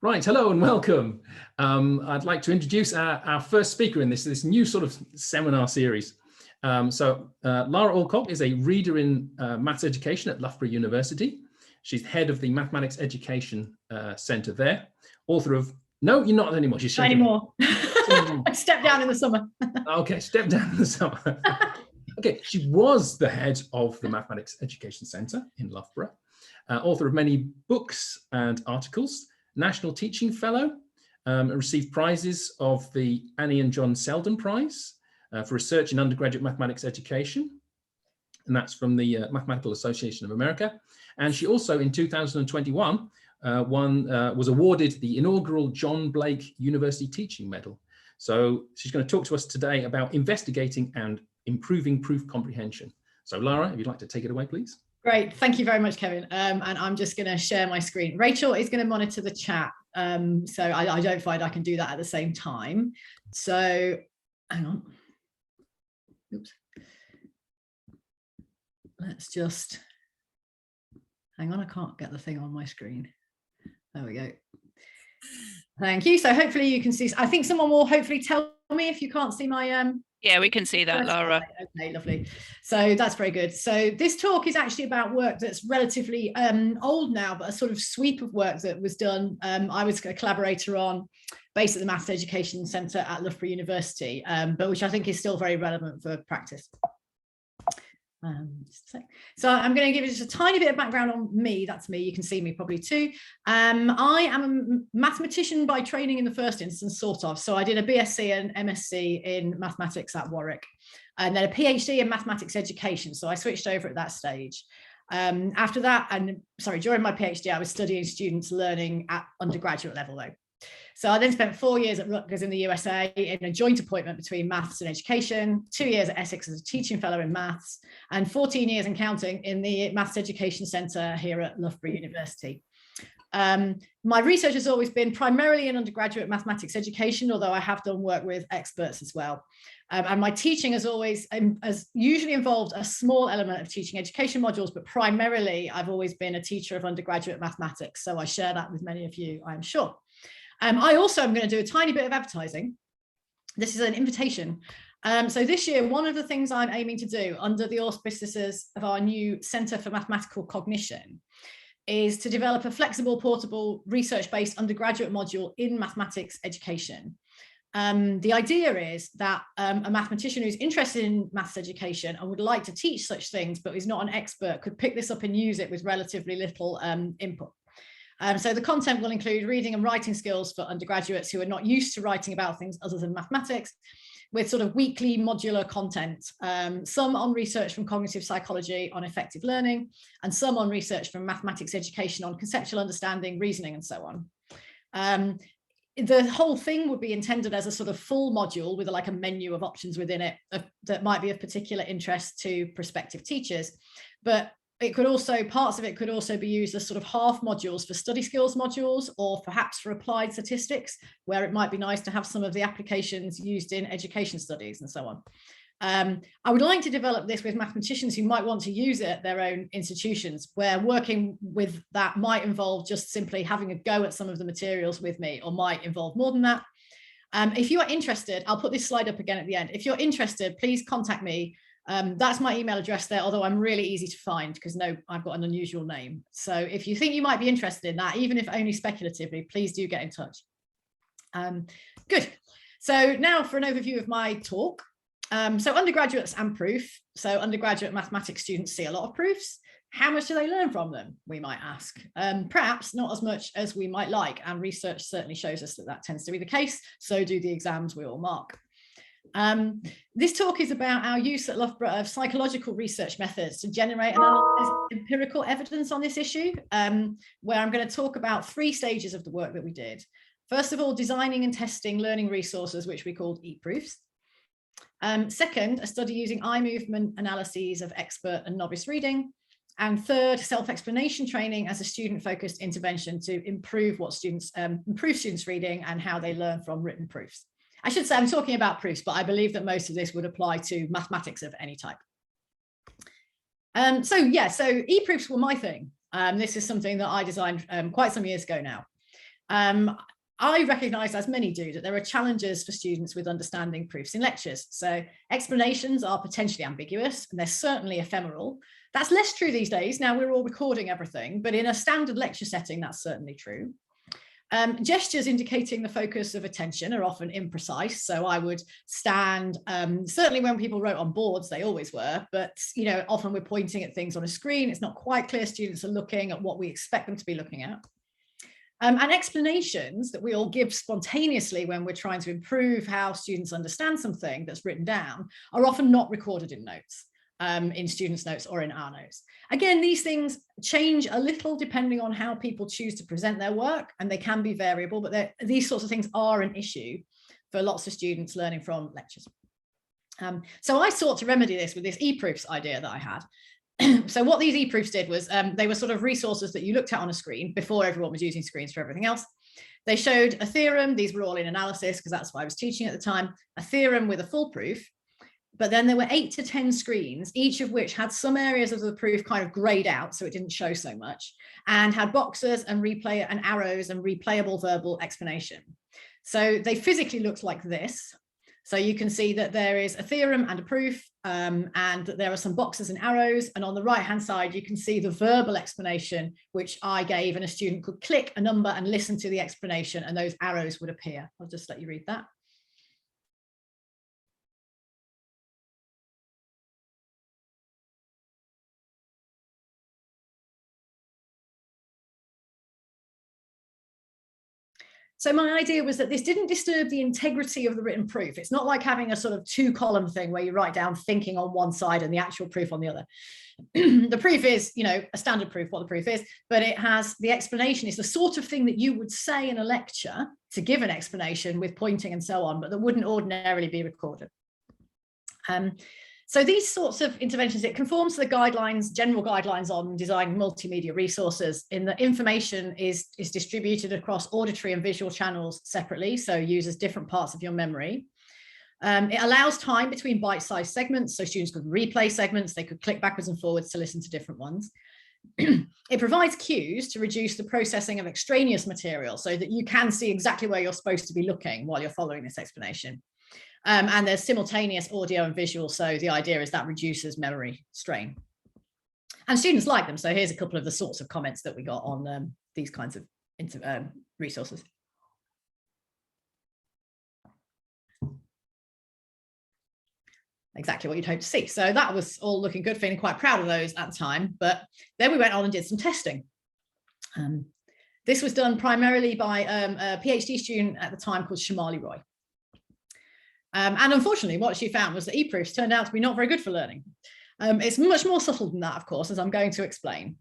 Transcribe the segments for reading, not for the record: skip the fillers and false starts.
Right, hello and welcome. I'd like to introduce our first speaker in this new sort of seminar series. Lara Alcock is a reader in maths education at Loughborough University. She's head of the Mathematics Education Centre there, author of, no, you're not anymore. She's not anymore. I stepped down in the summer. Okay, stepped down in the summer. Okay, she was the head of the Mathematics Education Centre in Loughborough, author of many books and articles, National Teaching Fellow, received prizes of the Annie and John Selden Prize for research in undergraduate mathematics education, and that's from the Mathematical Association of America. And she also, in 2021, was awarded the inaugural John Blake University Teaching Medal. So she's going to talk to us today about investigating and improving proof comprehension. So Lara, if you'd like to take it away, please. Great, thank you very much, Kevin. And I'm just going to share my screen. Rachel is going to monitor the chat, so I don't find I can do that at the same time. So hang on. Oops. Let's just hang on. I can't get the thing on my screen. There we go. Thank you. So hopefully you can see. I think someone will hopefully tell me if you can't see my Yeah, we can see that, Lara. Okay, lovely. So that's very good. So this talk is actually about work that's relatively old now, but a sort of sweep of work that was done. I was a collaborator on, based at the Maths Education Centre at Loughborough University, but which I think is still very relevant for practice. So I'm going to give you just a tiny bit of background on me. That's me. You can see me probably too. I am a mathematician by training in the first instance, sort of. So I did a BSc and MSc in mathematics at Warwick, and then a PhD in mathematics education. So I switched over at that stage. After that, during my PhD, I was studying students learning at undergraduate level though. So I then spent 4 years at Rutgers in the USA in a joint appointment between maths and education, 2 years at Essex as a teaching fellow in maths, and 14 years and counting in the Maths Education Centre here at Loughborough University. My research has always been primarily in undergraduate mathematics education, although I have done work with experts as well. And my teaching has usually involved a small element of teaching education modules, but primarily I've always been a teacher of undergraduate mathematics. So I share that with many of you, I'm sure. I also am going to do a tiny bit of advertising. This is an invitation. So this year, one of the things I'm aiming to do under the auspices of our new Centre for Mathematical Cognition is to develop a flexible, portable, research-based undergraduate module in mathematics education. The idea is that a mathematician who's interested in maths education and would like to teach such things, but is not an expert, could pick this up and use it with relatively little input. So the content will include reading and writing skills for undergraduates who are not used to writing about things other than mathematics, with sort of weekly modular content, some on research from cognitive psychology on effective learning, and some on research from mathematics education on conceptual understanding, reasoning, and so on. The whole thing would be intended as a sort of full module with like a menu of options within it that might be of particular interest to prospective teachers. But it could also, parts of it could also be used as sort of half modules for study skills modules, or perhaps for applied statistics, where it might be nice to have some of the applications used in education studies and so on. I would like to develop this with mathematicians who might want to use it at their own institutions, where working with that might involve just simply having a go at some of the materials with me, or might involve more than that. If you are interested, I'll put this slide up again at the end. If you're interested, please contact me. That's my email address there, although I'm really easy to find because I've got an unusual name. So if you think you might be interested in that, even if only speculatively, please do get in touch. Good. So now for an overview of my talk. So undergraduates and proof. So undergraduate mathematics students see a lot of proofs. How much do they learn from them, we might ask? Perhaps not as much as we might like, and research certainly shows us that that tends to be the case. So do the exams we all mark. This talk is about our use at Loughborough of psychological research methods to generate and analyze empirical evidence on this issue, where I'm going to talk about 3 stages of the work that we did. First of all, designing and testing learning resources, which we called e-proofs. Second, a study using eye movement analyses of expert and novice reading. And third, self-explanation training as a student-focused intervention to improve students' reading and how they learn from written proofs. I should say I'm talking about proofs, but I believe that most of this would apply to mathematics of any type. So e-proofs were my thing. This is something that I designed quite some years ago now. I recognise, as many do, that there are challenges for students with understanding proofs in lectures. So explanations are potentially ambiguous, and they're certainly ephemeral. That's less true these days. Now we're all recording everything, but in a standard lecture setting, that's certainly true. Gestures indicating the focus of attention are often imprecise. So I would stand, certainly when people wrote on boards, they always were, but often we're pointing at things on a screen. It's not quite clear students are looking at what we expect them to be looking at. And explanations that we all give spontaneously when we're trying to improve how students understand something that's written down are often not recorded in notes, in students' notes or in our notes. Again, these things change a little depending on how people choose to present their work, and they can be variable, but these sorts of things are an issue for lots of students learning from lectures. So I sought to remedy this with this e-proofs idea that I had. So what these e-proofs did was they were sort of resources that you looked at on a screen before everyone was using screens for everything else. They showed a theorem. These were all in analysis because that's what I was teaching at the time, a theorem with a full proof. But then there were 8 to 10 screens, each of which had some areas of the proof kind of grayed out, so it didn't show so much, and had boxes and replay and arrows and replayable verbal explanation. So they physically looked like this. So you can see that there is a theorem and a proof, and there are some boxes and arrows. And on the right-hand side, you can see the verbal explanation, which I gave, and a student could click a number and listen to the explanation, and those arrows would appear. I'll just let you read that. So my idea was that this didn't disturb the integrity of the written proof. It's not like having a sort of 2-column thing where you write down thinking on one side and the actual proof on the other. The proof is, a standard proof, what the proof is, but it has the explanation is the sort of thing that you would say in a lecture to give an explanation with pointing and so on, but that wouldn't ordinarily be recorded. So these sorts of interventions, it conforms to the guidelines, general guidelines on designing multimedia resources, in that information is distributed across auditory and visual channels separately, so uses different parts of your memory. It allows time between bite-sized segments, so students could replay segments, they could click backwards and forwards to listen to different ones. It provides cues to reduce the processing of extraneous material so that you can see exactly where you're supposed to be looking while you're following this explanation. And there's simultaneous audio and visual, so the idea is that reduces memory strain. And students like them, so here's a couple of the sorts of comments that we got on these kinds of resources. Exactly what you'd hope to see. So that was all looking good, feeling quite proud of those at the time, but then we went on and did some testing. This was done primarily by a PhD student at the time called Shamali Roy. And unfortunately, what she found was that e-proofs turned out to be not very good for learning. It's much more subtle than that, of course, as I'm going to explain.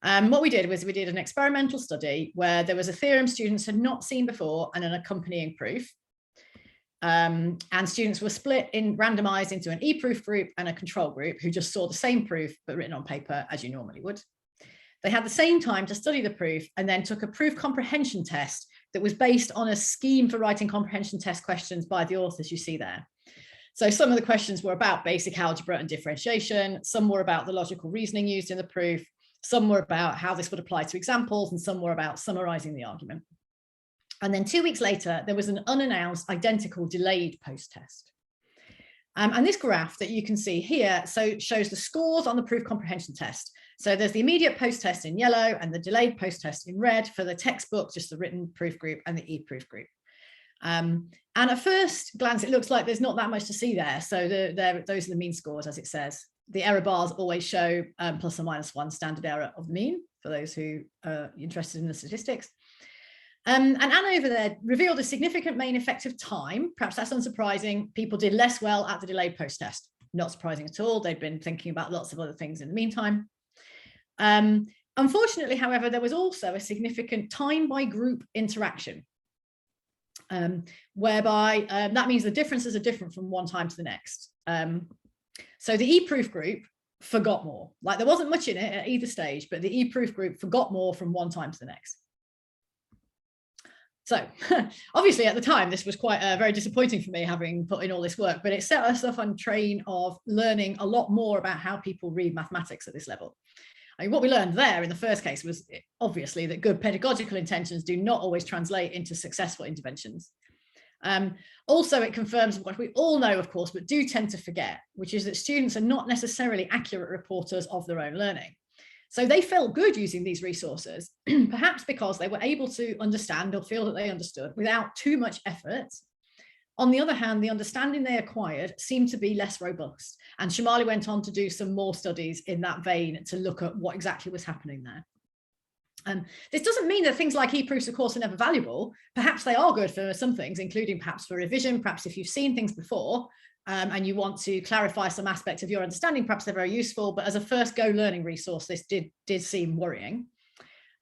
What we did was we did an experimental study where there was a theorem students had not seen before and an accompanying proof. And students were randomized into an e-proof group and a control group who just saw the same proof, but written on paper as you normally would. They had the same time to study the proof and then took a proof comprehension test that was based on a scheme for writing comprehension test questions by the authors you see there. So some of the questions were about basic algebra and differentiation, some were about the logical reasoning used in the proof, some were about how this would apply to examples, and some were about summarizing the argument. And then 2 weeks later, there was an unannounced identical delayed post-test. And this graph that you can see here shows the scores on the proof comprehension test. So there's the immediate post-test in yellow and the delayed post-test in red for the textbook, just the written proof group, and the e-proof group. And at first glance, it looks like there's not that much to see there. So those are the mean scores, as it says. The error bars always show plus or minus 1 standard error of the mean for those who are interested in the statistics. And Anna over there revealed a significant main effective time. Perhaps that's unsurprising. People did less well at the delayed post-test. Not surprising at all. They'd been thinking about lots of other things in the meantime. Unfortunately, however, there was also a significant time by group interaction, whereby that means the differences are different from one time to the next. So the e-proof group forgot more. Like there wasn't much in it at either stage, but the e-proof group forgot more from one time to the next. So obviously at the time, this was quite very disappointing for me, having put in all this work, but it set us off on a train of learning a lot more about how people read mathematics at this level. I mean, what we learned there in the first case was obviously that good pedagogical intentions do not always translate into successful interventions. Also, it confirms what we all know, of course, but do tend to forget, which is that students are not necessarily accurate reporters of their own learning. So they felt good using these resources, perhaps because they were able to understand or feel that they understood without too much effort. On the other hand, the understanding they acquired seemed to be less robust. And Shamali went on to do some more studies in that vein to look at what exactly was happening there. This doesn't mean that things like e-proofs, of course, are never valuable. Perhaps they are good for some things, including perhaps for revision, perhaps if you've seen things before and you want to clarify some aspect of your understanding, perhaps they're very useful. But as a first go learning resource, this did seem worrying.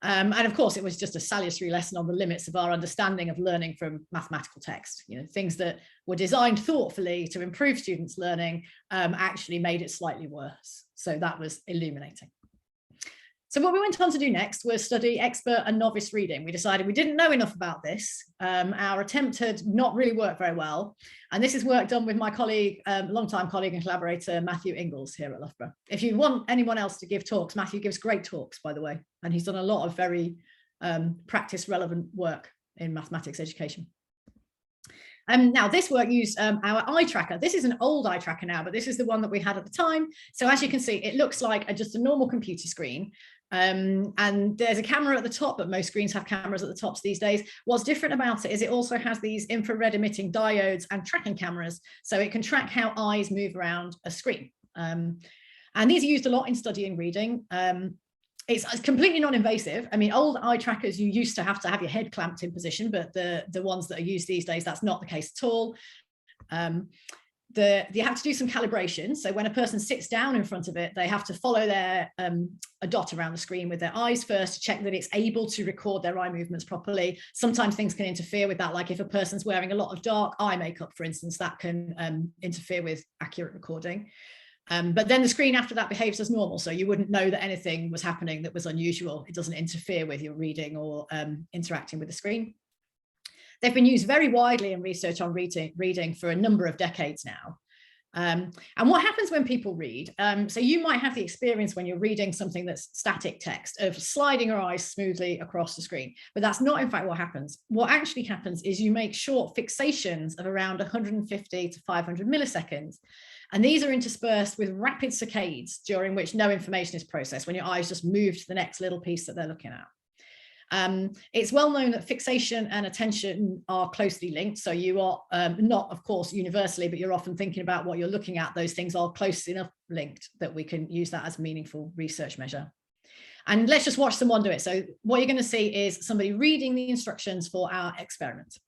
And of course, it was just a salutary lesson on the limits of our understanding of learning from mathematical text. You know, things that were designed thoughtfully to improve students' learning actually made it slightly worse. So that was illuminating. So what we went on to do next was study expert and novice reading. We decided we didn't know enough about this. Our attempt had not really worked very well. And this is work done with my colleague, longtime colleague and collaborator, Matthew Ingalls here at Loughborough. If you want anyone else to give talks, Matthew gives great talks, by the way, and he's done a lot of very practice relevant work in mathematics education. Now this work used our eye tracker. This is an old eye tracker now, but this is the one that we had at the time. So as you can see, it looks like just a normal computer screen. And there's a camera at the top, but most screens have cameras at the tops these days. What's different about it is it also has these infrared emitting diodes and tracking cameras, so it can track how eyes move around a screen. And these are used a lot in studying reading. It's completely non-invasive. I mean, old eye trackers, you used to have your head clamped in position, but the ones that are used these days, that's not the case at all. You have to do some calibration. So when a person sits down in front of it, they have to follow a dot around the screen with their eyes first to check that it's able to record their eye movements properly. Sometimes things can interfere with that, like if a person's wearing a lot of dark eye makeup, for instance, that can interfere with accurate recording. But then the screen after that behaves as normal, so you wouldn't know that anything was happening that was unusual. It doesn't interfere with your reading or interacting with the screen. They've been used very widely in research on reading for a number of decades now. And what happens when people read? So you might have the experience when you're reading something that's static text of sliding your eyes smoothly across the screen, but that's not in fact what happens. What actually happens is you make short fixations of around 150 to 500 milliseconds. And these are interspersed with rapid saccades during which no information is processed, when your eyes just move to the next little piece that they're looking at. It's well known that fixation and attention are closely linked. So you are not, of course, universally, but you're often thinking about what you're looking at. Those things are close enough linked that we can use that as a meaningful research measure. And let's just watch someone do it. So what you're going to see is somebody reading the instructions for our experiment.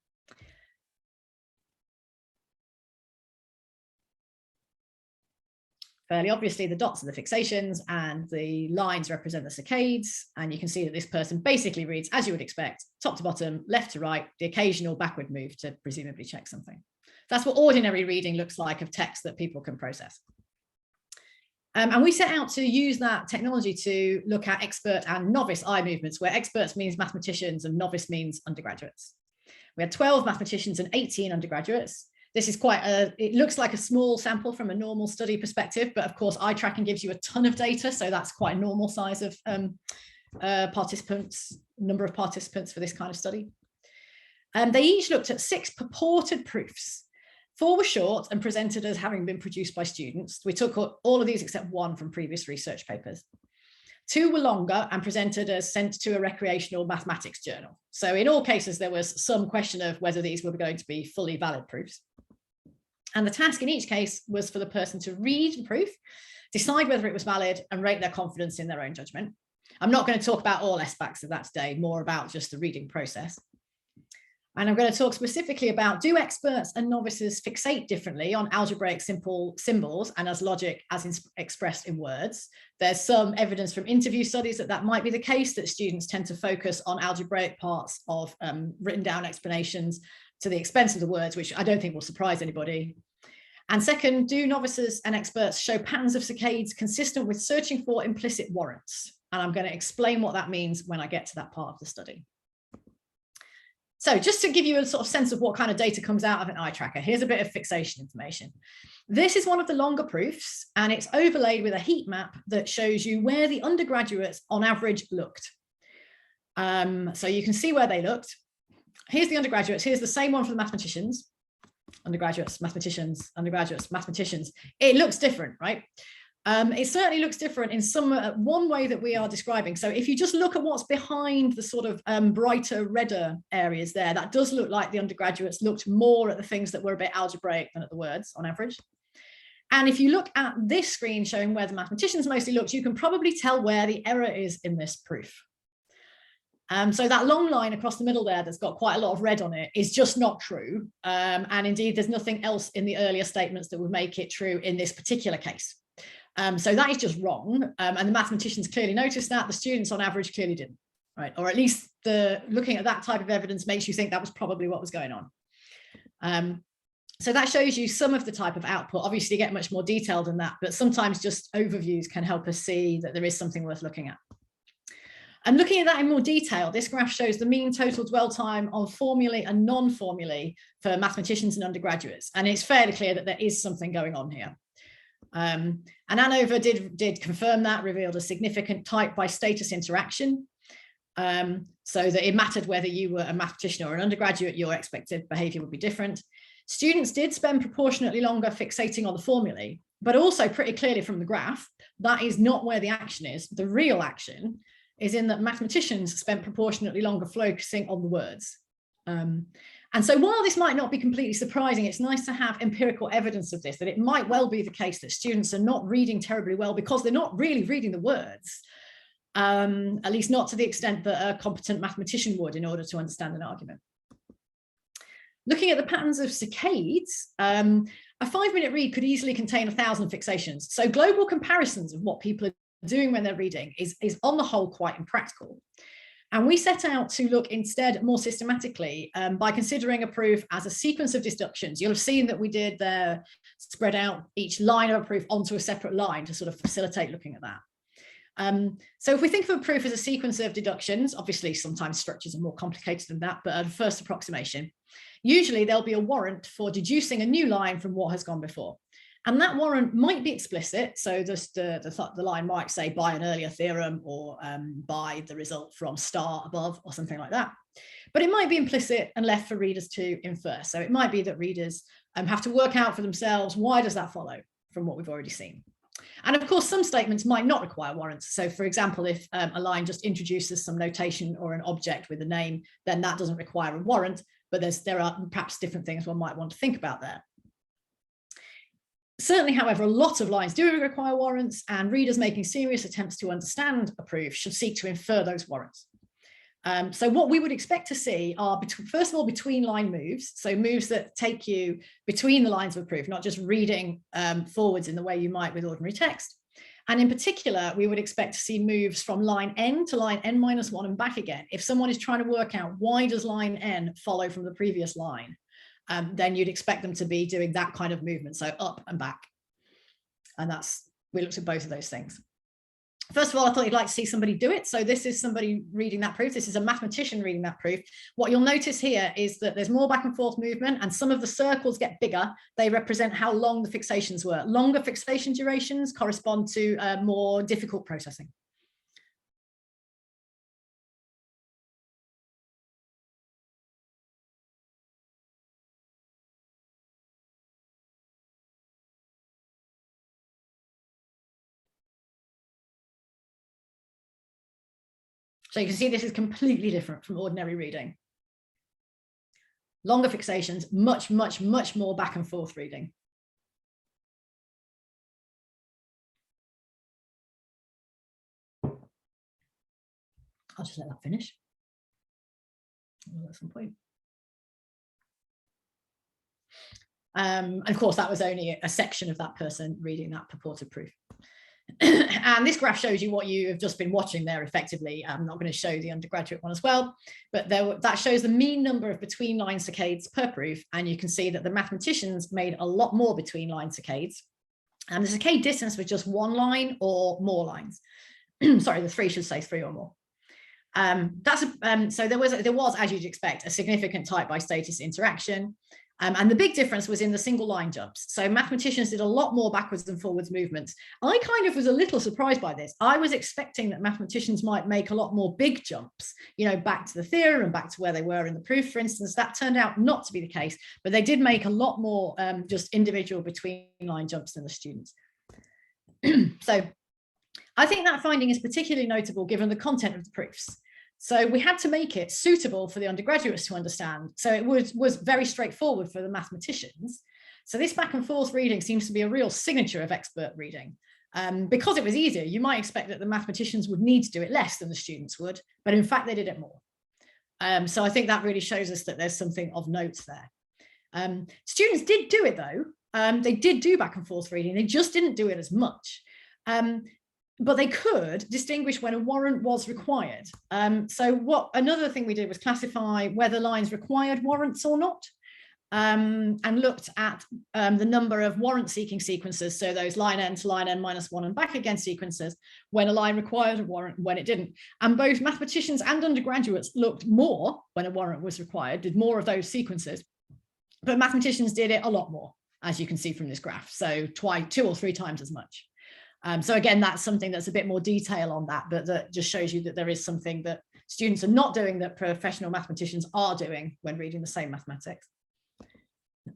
Fairly obviously, the dots are the fixations and the lines represent the saccades. And you can see that this person basically reads, as you would expect, top to bottom, left to right, the occasional backward move to presumably check something. That's what ordinary reading looks like of text that people can process. And we set out to use that technology to look at expert and novice eye movements, where experts means mathematicians and novice means undergraduates. We had 12 mathematicians and 18 undergraduates. This is it looks like a small sample from a normal study perspective, but of course, eye tracking gives you a ton of data. So that's quite a normal size of number of participants for this kind of study. They each looked at 6 purported proofs. 4 were short and presented as having been produced by students. We took all of these except 1 from previous research papers. 2 were longer and presented as sent to a recreational mathematics journal. So in all cases, there was some question of whether these were going to be fully valid proofs. And the task in each case was for the person to read the proof, decide whether it was valid, and rate their confidence in their own judgment. I'm not going to talk about all aspects of that today, more about just the reading process. And I'm going to talk specifically about, do experts and novices fixate differently on algebraic simple symbols and as logic as expressed in words? There's some evidence from interview studies that might be the case, that students tend to focus on algebraic parts of written down explanations to the expense of the words, which I don't think will surprise anybody. And second, do novices and experts show patterns of saccades consistent with searching for implicit warrants? And I'm going to explain what that means when I get to that part of the study. So just to give you a sort of sense of what kind of data comes out of an eye tracker, here's a bit of fixation information. This is one of the longer proofs, and it's overlaid with a heat map that shows you where the undergraduates on average looked. So you can see where they looked. Here's the undergraduates. Here's the same one for the mathematicians. Undergraduates, mathematicians, undergraduates, mathematicians. It looks different, right? It certainly looks different in one way that we are describing. So if you just look at what's behind the sort of brighter, redder areas there, that does look like the undergraduates looked more at the things that were a bit algebraic than at the words on average. And if you look at this screen showing where the mathematicians mostly looked, you can probably tell where the error is in this proof. So that long line across the middle there that's got quite a lot of red on it is just not true. And indeed, there's nothing else in the earlier statements that would make it true in this particular case. So that is just wrong. And the mathematicians clearly noticed that. The students on average clearly didn't, right? Or at least looking at that type of evidence makes you think that was probably what was going on. So that shows you some of the type of output. Obviously, you get much more detail than that, but sometimes just overviews can help us see that there is something worth looking at. And looking at that in more detail, this graph shows the mean total dwell time on formulae and non-formulae for mathematicians and undergraduates. And it's fairly clear that there is something going on here. And Andover did confirm that, revealed a significant type by status interaction, so that it mattered whether you were a mathematician or an undergraduate, your expected behavior would be different. Students did spend proportionately longer fixating on the formulae, but also pretty clearly from the graph, that is not where the action is. The real action is in that mathematicians spent proportionately longer focusing on the words. And so while this might not be completely surprising, it's nice to have empirical evidence of this, that it might well be the case that students are not reading terribly well because they're not really reading the words, at least not to the extent that a competent mathematician would in order to understand an argument. Looking at the patterns of saccades, a 5-minute read could easily contain 1,000 fixations. So global comparisons of what people are doing when they're reading is on the whole quite impractical. And we set out to look instead more systematically by considering a proof as a sequence of deductions. You'll have seen that we did spread out each line of a proof onto a separate line to sort of facilitate looking at that. So if we think of a proof as a sequence of deductions, obviously sometimes structures are more complicated than that, but at a first approximation, usually there'll be a warrant for deducing a new line from what has gone before. And that warrant might be explicit. So just the line might say by an earlier theorem or by the result from star above or something like that. But it might be implicit and left for readers to infer. So it might be that readers have to work out for themselves, why does that follow from what we've already seen? And of course, some statements might not require warrants. So for example, if a line just introduces some notation or an object with a name, then that doesn't require a warrant. But there are perhaps different things one might want to think about there. Certainly, however, a lot of lines do require warrants, and readers making serious attempts to understand a proof should seek to infer those warrants. So what we would expect to see are, first of all, between line moves, so moves that take you between the lines of a proof, not just reading forwards in the way you might with ordinary text. And in particular, we would expect to see moves from line n to line n-1 and back again. If someone is trying to work out why does line n follow from the previous line, then you'd expect them to be doing that kind of movement, so up and back. And we looked at both of those things. First of all, I thought you'd like to see somebody do it. So this is somebody reading that proof. This is a mathematician reading that proof. What you'll notice here is that there's more back and forth movement, and some of the circles get bigger. They represent how long the fixations were. Longer fixation durations correspond to more difficult processing. So you can see this is completely different from ordinary reading. Longer fixations, much, much, much more back and forth reading. I'll just let that finish. At some point. And of course, that was only a section of that person reading that purported proof. And this graph shows you what you have just been watching there effectively. I'm not going to show the undergraduate one as well, but that shows the mean number of between line saccades per proof. And you can see that the mathematicians made a lot more between line saccades. And the saccade distance was just one line or more lines. Sorry, the 3 should say 3 or more. So there was, as you'd expect, a significant type by status interaction. And the big difference was in the single line jumps. So mathematicians did a lot more backwards and forwards movements. I kind of was a little surprised by this. I was expecting that mathematicians might make a lot more big jumps, you know, back to the theorem and back to where they were in the proof, for instance. That turned out not to be the case, but they did make a lot more just individual between line jumps than the students. So I think that finding is particularly notable given the content of the proofs. So we had to make it suitable for the undergraduates to understand. So it was very straightforward for the mathematicians. So this back and forth reading seems to be a real signature of expert reading. Because it was easier, you might expect that the mathematicians would need to do it less than the students would, but in fact they did it more. So I think that really shows us that there's something of note there. Students did do it though. They did do back and forth reading, they just didn't do it as much. But they could distinguish when a warrant was required. So another thing we did was classify whether lines required warrants or not, and looked at the number of warrant seeking sequences. So those line n to line n minus 1 and back again sequences, when a line required a warrant, when it didn't. And both mathematicians and undergraduates looked more when a warrant was required, did more of those sequences. But mathematicians did it a lot more, as you can see from this graph. So 2 or 3 times as much. So again, that's something that's a bit more detail on that, but that just shows you that there is something that students are not doing that professional mathematicians are doing when reading the same mathematics.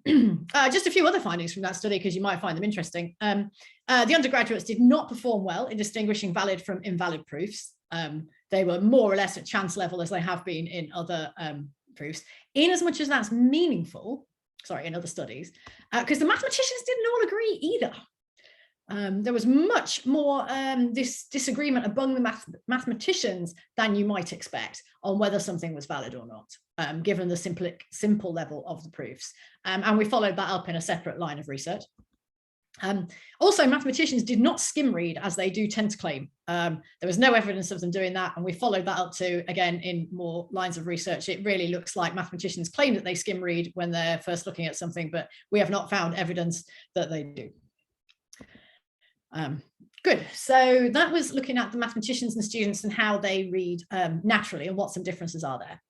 Just a few other findings from that study, because you might find them interesting. The undergraduates did not perform well in distinguishing valid from invalid proofs. They were more or less at chance level as they have been in other proofs, in as much as that's meaningful, in other studies, because the mathematicians didn't all agree either. There was much more this disagreement among the mathematicians than you might expect on whether something was valid or not, given the simple level of the proofs. And we followed that up in a separate line of research. Also, mathematicians did not skim read as they do tend to claim. There was no evidence of them doing that, and we followed that up to, again, in more lines of research. It really looks like mathematicians claim that they skim read when they're first looking at something, but we have not found evidence that they do. Good. So that was looking at the mathematicians and students and how they read naturally and what some differences are there.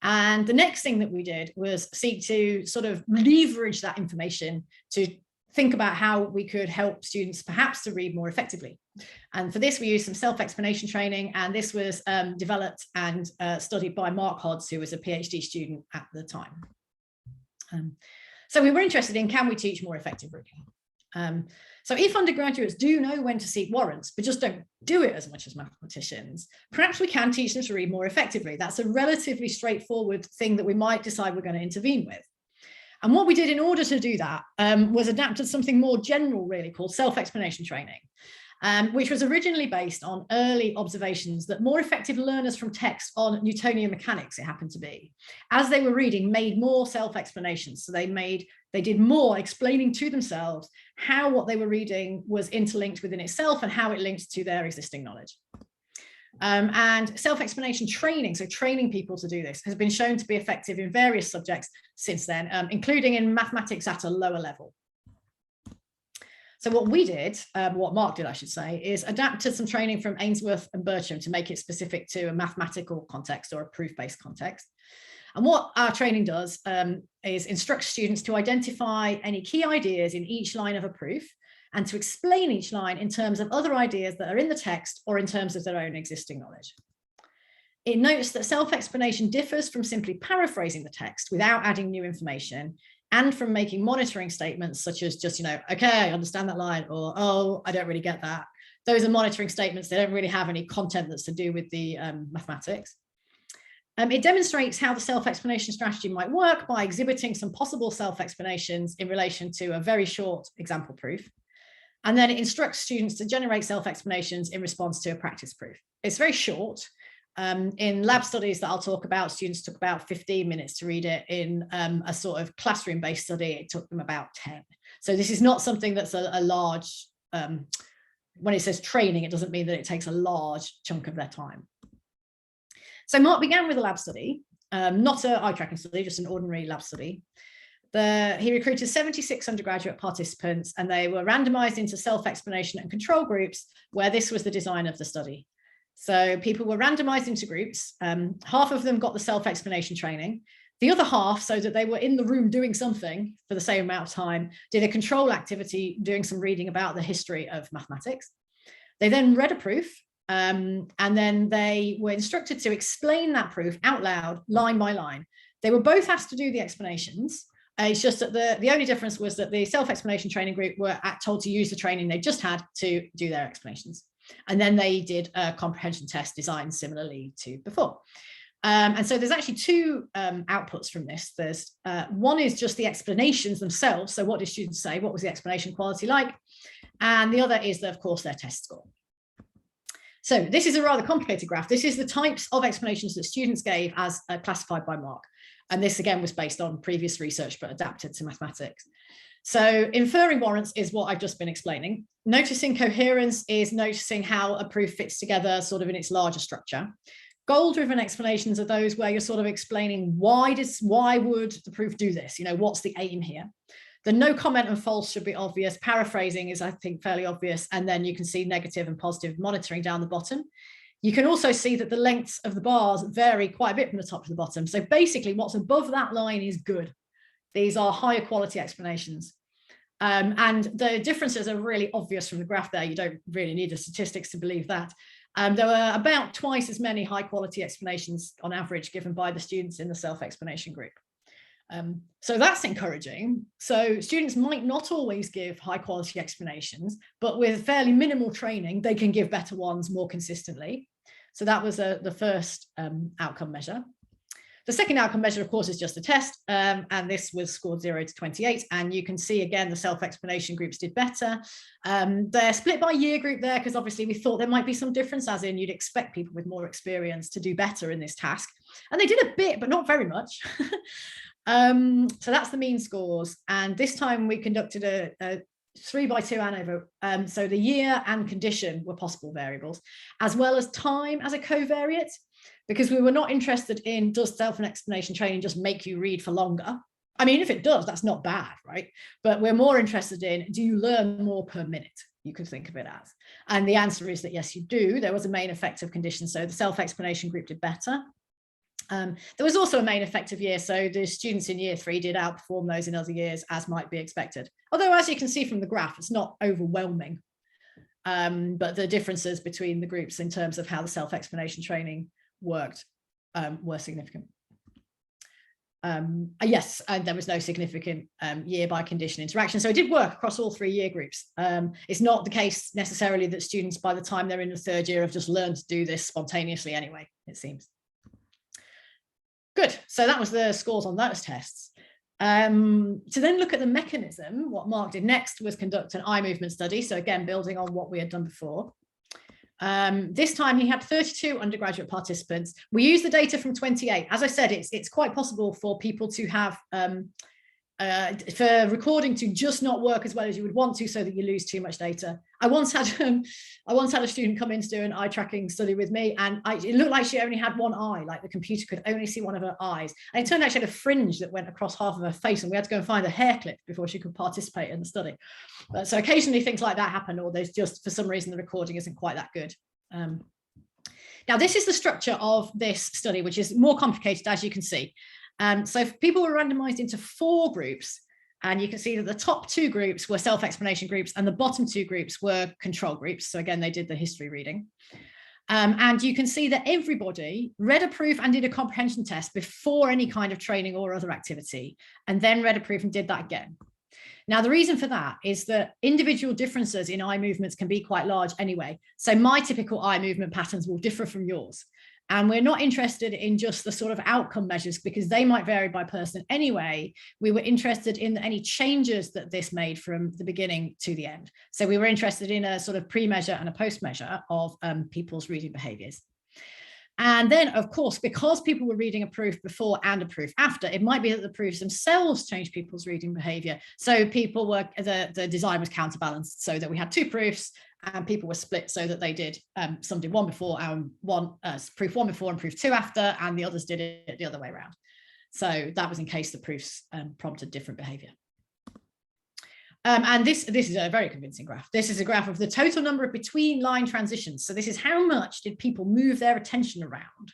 And the next thing that we did was seek to sort of leverage that information to think about how we could help students perhaps to read more effectively. And for this, we used some self-explanation training, and this was developed and studied by Mark Hodds, who was a PhD student at the time. So we were interested in, can we teach more effective reading? So if undergraduates do know when to seek warrants, but just don't do it as much as mathematicians, perhaps we can teach them to read more effectively. That's a relatively straightforward thing that we might decide we're going to intervene with. And what we did in order to do that was adapted something more general, really, called self-explanation training, which was originally based on early observations that more effective learners from text on Newtonian mechanics, it happened to be, as they were reading, made more self-explanations. So they did more explaining to themselves how what they were reading was interlinked within itself and how it linked to their existing knowledge. And self-explanation training, so training people to do this, has been shown to be effective in various subjects since then, including in mathematics at a lower level. So what we did, what Mark did, I should say, is adapted some training from Ainsworth and Burcham to make it specific to a mathematical context or a proof-based context. And what our training does is instruct students to identify any key ideas in each line of a proof and to explain each line in terms of other ideas that are in the text or in terms of their own existing knowledge. It notes that self-explanation differs from simply paraphrasing the text without adding new information, and from making monitoring statements such as just, okay, I understand that line, or, oh, I don't really get that. Those are monitoring statements. They don't really have any content that's to do with the mathematics. It demonstrates how the self-explanation strategy might work by exhibiting some possible self-explanations in relation to a very short example proof. And then it instructs students to generate self-explanations in response to a practice proof. It's very short. In lab studies that I'll talk about, students took about 15 minutes to read it. In a sort of classroom-based study, it took them about 10. So this is not something that's a large, when it says training, it doesn't mean that it takes a large chunk of their time. So Mark began with a lab study, not an eye tracking study, just an ordinary lab study. He recruited 76 undergraduate participants, and they were randomized into self-explanation and control groups, where this was the design of the study. So people were randomized into groups. Half of them got the self-explanation training. The other half, so that they were in the room doing something for the same amount of time, did a control activity, doing some reading about the history of mathematics. They then read a proof, and then they were instructed to explain that proof out loud, line by line. They were both asked to do the explanations. It's just that the only difference was that the self-explanation training group were told to use the training they just had to do their explanations. And then they did a comprehension test designed similarly to before. And so there's actually two outputs from this. There's one is just the explanations themselves. So what did students say? What was the explanation quality like? And the other is, of course, their test score. So this is a rather complicated graph. This is the types of explanations that students gave as classified by mark. And this, again, was based on previous research, but adapted to mathematics. So inferring warrants is what I've just been explaining. Noticing coherence is noticing how a proof fits together sort of in its larger structure. Goal-driven explanations are those where you're sort of explaining why would the proof do this? You know, what's the aim here? The no comment and false should be obvious. Paraphrasing is, I think, fairly obvious. And then you can see negative and positive monitoring down the bottom. You can also see that the lengths of the bars vary quite a bit from the top to the bottom. So basically what's above that line is good. These are higher quality explanations. And the differences are really obvious from the graph there. You don't really need the statistics to believe that. There were about twice as many high quality explanations on average given by the students in the self-explanation group. So that's encouraging. So students might not always give high quality explanations, but with fairly minimal training, they can give better ones more consistently. So that was the first outcome measure. The second outcome measure, of course, is just a test, and this was scored 0 to 28. And you can see, again, the self-explanation groups did better. They're split by year group there, because obviously we thought there might be some difference, as in you'd expect people with more experience to do better in this task. And they did a bit, but not very much. So that's the mean scores. And this time we conducted a 3x2 ANOVA. So the year and condition were possible variables, as well as time as a covariate, because we were not interested in, does self-explanation training just make you read for longer? I mean, if it does, that's not bad, right? But we're more interested in, do you learn more per minute? You could think of it as. And the answer is that yes, you do. There was a main effective condition. So the self-explanation group did better. There was also a main effective year. So the students in year 3 did outperform those in other years, as might be expected. Although, as you can see from the graph, it's not overwhelming. But the differences between the groups in terms of how the self-explanation training worked were significant. Yes, and there was no significant year by condition interaction. So it did work across all 3 year groups. It's not the case necessarily that students, by the time they're in the 3rd year, have just learned to do this spontaneously anyway, it seems. Good, so that was the scores on those tests. To then look at the mechanism, what Mark did next was conduct an eye movement study. So again, building on what we had done before. This time he had 32 undergraduate participants. We used the data from 28. As I said, it's quite possible for people to have, for recording to just not work as well as you would want to, so that you lose too much data. I once had a student come in to do an eye tracking study with me, and it looked like she only had one eye, like the computer could only see one of her eyes. And it turned out she had a fringe that went across half of her face, and we had to go and find a hair clip before she could participate in the study. So occasionally things like that happen, or there's just, for some reason, the recording isn't quite that good. Now, this is the structure of this study, which is more complicated, as you can see. So people were randomized into 4 groups, and you can see that the top 2 groups were self-explanation groups and the bottom 2 groups were control groups. So again, they did the history reading. And you can see that everybody read a proof and did a comprehension test before any kind of training or other activity, and then read a proof and did that again. Now, the reason for that is that individual differences in eye movements can be quite large anyway. So my typical eye movement patterns will differ from yours. And we're not interested in just the sort of outcome measures, because they might vary by person anyway. We were interested in any changes that this made from the beginning to the end. So we were interested in a sort of pre-measure and a post-measure of people's reading behaviours. And then, of course, because people were reading a proof before and a proof after, it might be that the proofs themselves changed people's reading behaviour. So people were, the design was counterbalanced, so that we had 2 proofs, and people were split so that they did, some did one before and proof 1 before and proof 2 after, and the others did it the other way around. So that was in case the proofs prompted different behaviour. And this is a very convincing graph. This is a graph of the total number of between line transitions. So this is how much did people move their attention around.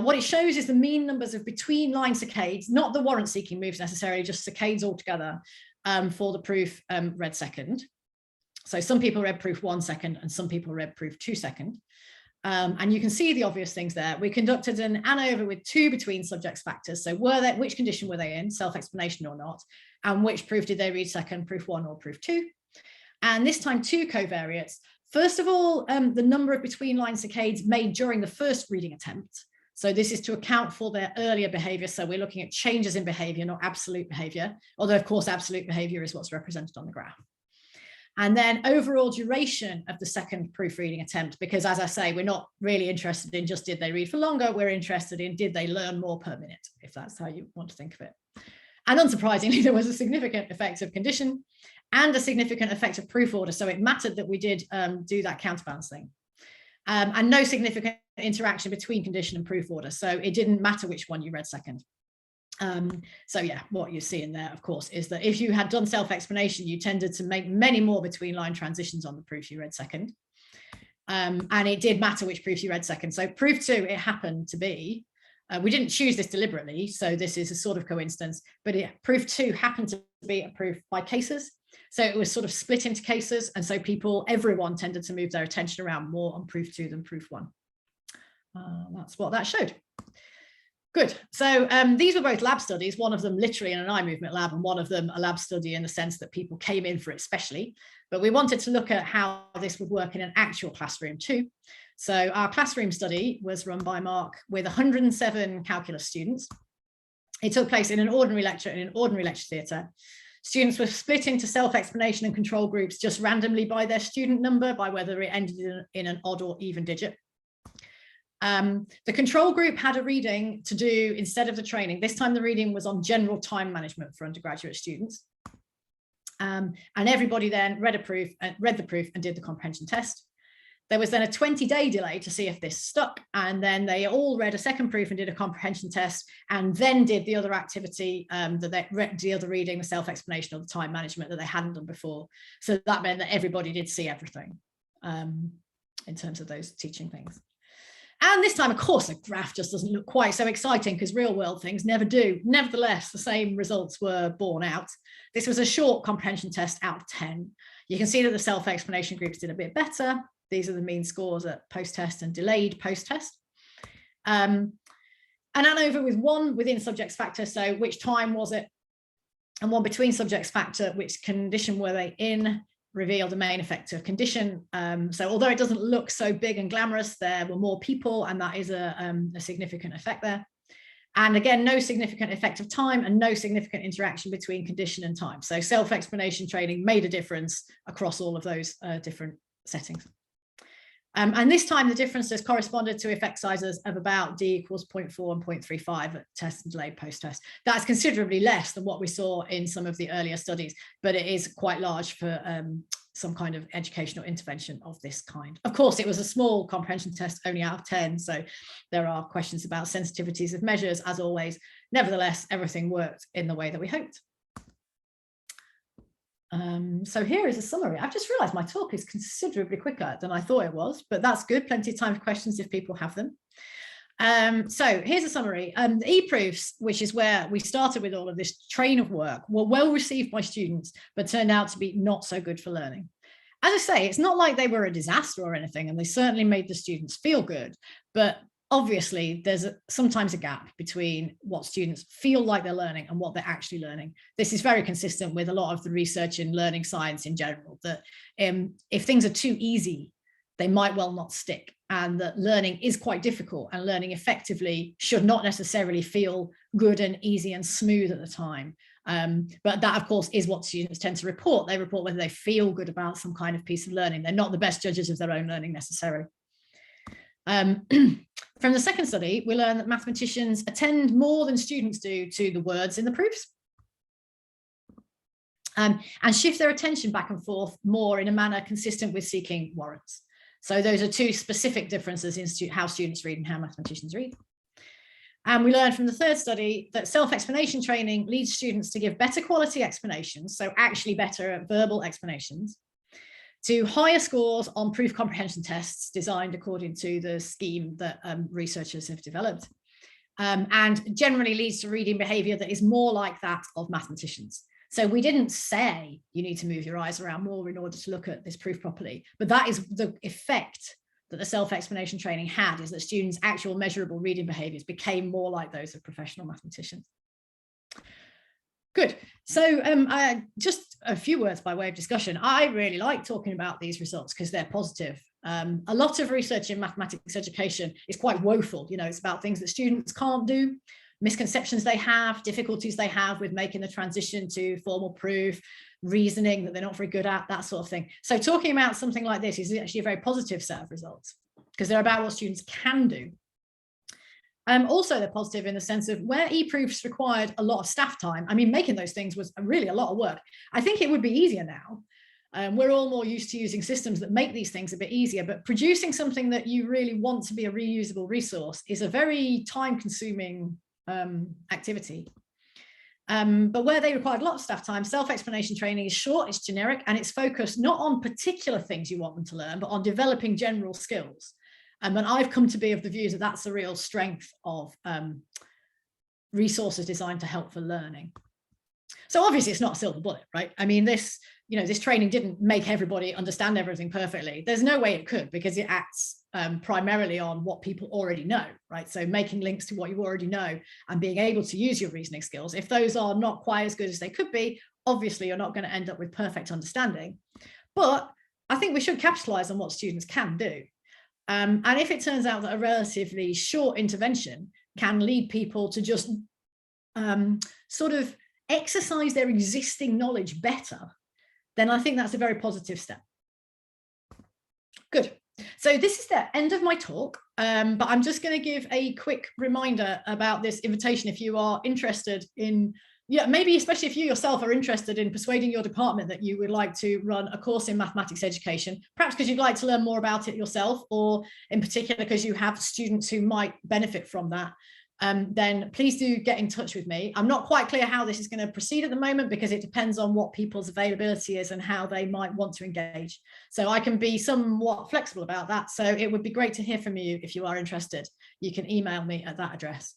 What it shows is the mean numbers of between line saccades, not the warrant seeking moves necessarily, just saccades altogether for the proof read second. So some people read proof 1 second and some people read proof 2 second. And you can see the obvious things there. We conducted an ANOVA with 2 between subjects factors. So which condition were they in, self-explanation or not, and which proof did they read second, proof 1 or proof 2. And this time 2 covariates. First of all, the number of between line saccades made during the first reading attempt. So this is to account for their earlier behaviour. So we're looking at changes in behaviour, not absolute behaviour, although of course absolute behaviour is what's represented on the graph. And then overall duration of the second proofreading attempt, because as I say, we're not really interested in just did they read for longer, we're interested in did they learn more per minute, if that's how you want to think of it. And unsurprisingly, there was a significant effect of condition and a significant effect of proof order. So it mattered that we did do that counterbalancing. And no significant interaction between condition and proof order. So it didn't matter which one you read second. So yeah, what you see in there, of course, is that if you had done self-explanation, you tended to make many more between line transitions on the proof you read second. And it did matter which proof you read second. So proof 2, it happened to be, we didn't choose this deliberately, so this is a sort of coincidence, but proof 2 happened to be a proof by cases. So it was sort of split into cases. And so everyone tended to move their attention around more on proof 2 than proof 1. That's what that showed. Good. So these were both lab studies, one of them literally in an eye movement lab and one of them a lab study in the sense that people came in for it specially. But we wanted to look at how this would work in an actual classroom too. So our classroom study was run by Mark with 107 calculus students. It took place in an ordinary lecture in an ordinary lecture theatre. Students were split into self-explanation and control groups just randomly by their student number, by whether it ended in an odd or even digit. The control group had a reading to do instead of the training. This time the reading was on general time management for undergraduate students. And everybody then read the proof and did the comprehension test. There was then a 20-day delay to see if this stuck. And then they all read a second proof and did a comprehension test and then did the other activity, the other reading, the self-explanation or the time management that they hadn't done before. So that meant that everybody did see everything in terms of those teaching things. And this time, of course, the graph just doesn't look quite so exciting because real world things never do. Nevertheless, the same results were borne out. This was a short comprehension test out of 10. You can see that the self-explanation groups did a bit better. These are the mean scores at post-test and delayed post-test. And ANOVA with 1 within subjects factor, so which time was it? And 1 between subjects factor, which condition were they in? Revealed the main effect of condition. So although it doesn't look so big and glamorous, there were more people and that is a significant effect there. And again, no significant effect of time and no significant interaction between condition and time. So self-explanation training made a difference across all of those different settings. And this time the differences corresponded to effect sizes of about D equals 0.4 and 0.35 at test and delayed post-test. That's considerably less than what we saw in some of the earlier studies, but it is quite large for some kind of educational intervention of this kind. Of course, it was a small comprehension test, only out of 10, so there are questions about sensitivities of measures, as always. Nevertheless, everything worked in the way that we hoped. So here is a summary. I've just realized my talk is considerably quicker than I thought it was, but that's good. Plenty of time for questions if people have them. So here's a summary. The e-proofs, which is where we started with all of this train of work, were well received by students, but turned out to be not so good for learning. As I say, it's not like they were a disaster or anything, and they certainly made the students feel good, but obviously, there's sometimes a gap between what students feel like they're learning and what they're actually learning. This is very consistent with a lot of the research in learning science in general, that if things are too easy, they might well not stick, and that learning is quite difficult and learning effectively should not necessarily feel good and easy and smooth at the time. But that, of course, is what students tend to report. They report whether they feel good about some kind of piece of learning. They're not the best judges of their own learning necessarily. From the second study, we learned that mathematicians attend more than students do to the words in the proofs, and shift their attention back and forth more in a manner consistent with seeking warrants. So those are 2 specific differences in how students read and how mathematicians read. And we learned from the third study that self-explanation training leads students to give better quality explanations, so actually better verbal explanations, to higher scores on proof comprehension tests designed according to the scheme that researchers have developed, and generally leads to reading behaviour that is more like that of mathematicians. So we didn't say you need to move your eyes around more in order to look at this proof properly, but that is the effect that the self-explanation training had, is that students' actual measurable reading behaviours became more like those of professional mathematicians. Good. So just a few words by way of discussion. I really like talking about these results because they're positive. A lot of research in mathematics education is quite woeful. You know, it's about things that students can't do, misconceptions they have, difficulties they have with making the transition to formal proof, reasoning that they're not very good at, that sort of thing. So talking about something like this is actually a very positive set of results because they're about what students can do. Also, they're positive in the sense of where e-proofs required a lot of staff time. I mean, making those things was really a lot of work. I think it would be easier now. We're all more used to using systems that make these things a bit easier, but producing something that you really want to be a reusable resource is a very time-consuming activity. But where they required a lot of staff time, self-explanation training is short, it's generic, and it's focused not on particular things you want them to learn, but on developing general skills. And I've come to be of the views that that's the real strength of resources designed to help for learning. So obviously it's not a silver bullet, right? I mean, this training didn't make everybody understand everything perfectly. There's no way it could, because it acts primarily on what people already know, right? So making links to what you already know and being able to use your reasoning skills. If those are not quite as good as they could be, obviously you're not going to end up with perfect understanding. But I think we should capitalize on what students can do. And if it turns out that a relatively short intervention can lead people to just sort of exercise their existing knowledge better, then I think that's a very positive step. Good. So this is the end of my talk, but I'm just going to give a quick reminder about this invitation if you are interested in, maybe especially if you yourself are interested in persuading your department that you would like to run a course in mathematics education, perhaps because you'd like to learn more about it yourself, or in particular because you have students who might benefit from that. Then please do get in touch with me. I'm not quite clear how this is going to proceed at the moment because it depends on what people's availability is and how they might want to engage. So I can be somewhat flexible about that. So it would be great to hear from you if you are interested. You can email me at that address.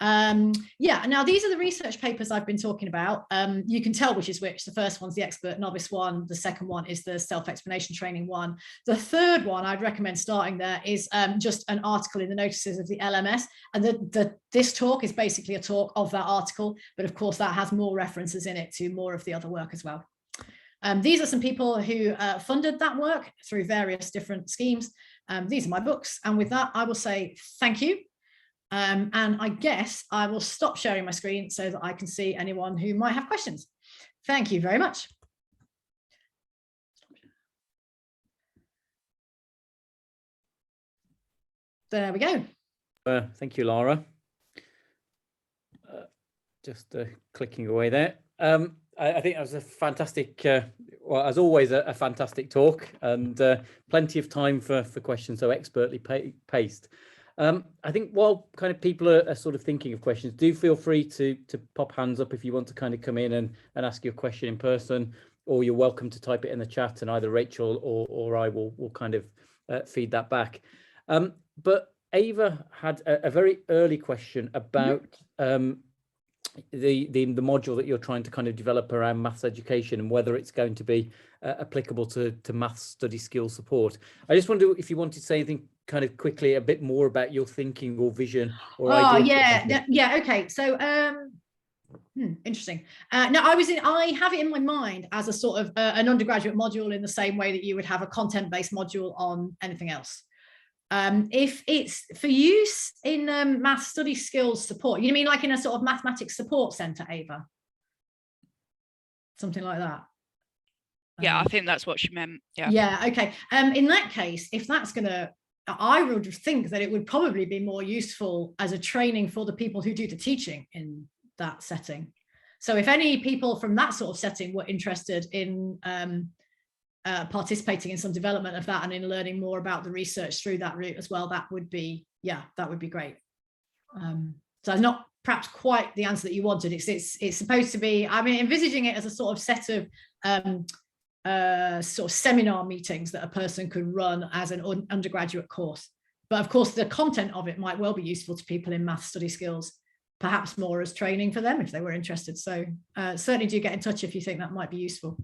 Now these are the research papers I've been talking about. You can tell which is which. The first one's the expert novice one. The second one is the self-explanation training one. The third one I'd recommend starting there is just an article in the notices of the LMS. And this talk is basically a talk of that article, but of course that has more references in it to more of the other work as well. These are some people who funded that work through various different schemes. These are my books. And with that, I will say thank you. And I guess I will stop sharing my screen so that I can see anyone who might have questions. Thank you very much. There we go. Thank you, Lara. Just clicking away there. I think that was a fantastic, well, as always, a fantastic talk, and plenty of time for questions, so expertly paced. I think while kind of people are sort of thinking of questions, do feel free to pop hands up if you want to kind of come in and ask your question in person, or you're welcome to type it in the chat and either Rachel or I will kind of feed that back. But Ava had a very early question about the module that you're trying to kind of develop around maths education and whether it's going to be applicable to maths study skills support. I just wonder if you wanted to say anything kind of quickly, a bit more about your thinking or vision or idea. Yeah, okay. So interesting. No, I have it in my mind as a sort of an undergraduate module in the same way that you would have a content-based module on anything else. If it's for use in math study skills support, you mean like in a sort of mathematics support center, Ava? Something like that. Yeah, I think that's what she meant. Yeah. Yeah, okay. In that case, if that's gonna, I would think that it would probably be more useful as a training for the people who do the teaching in that setting. So if any people from that sort of setting were interested in participating in some development of that and in learning more about the research through that route as well, that would be, yeah, that would be great. So it's not perhaps quite the answer that you wanted. It's supposed to be, I mean, envisaging it as a sort of set of sort of seminar meetings that a person could run as an undergraduate course. But of course, the content of it might well be useful to people in math study skills, perhaps more as training for them if they were interested. So certainly do get in touch if you think that might be useful.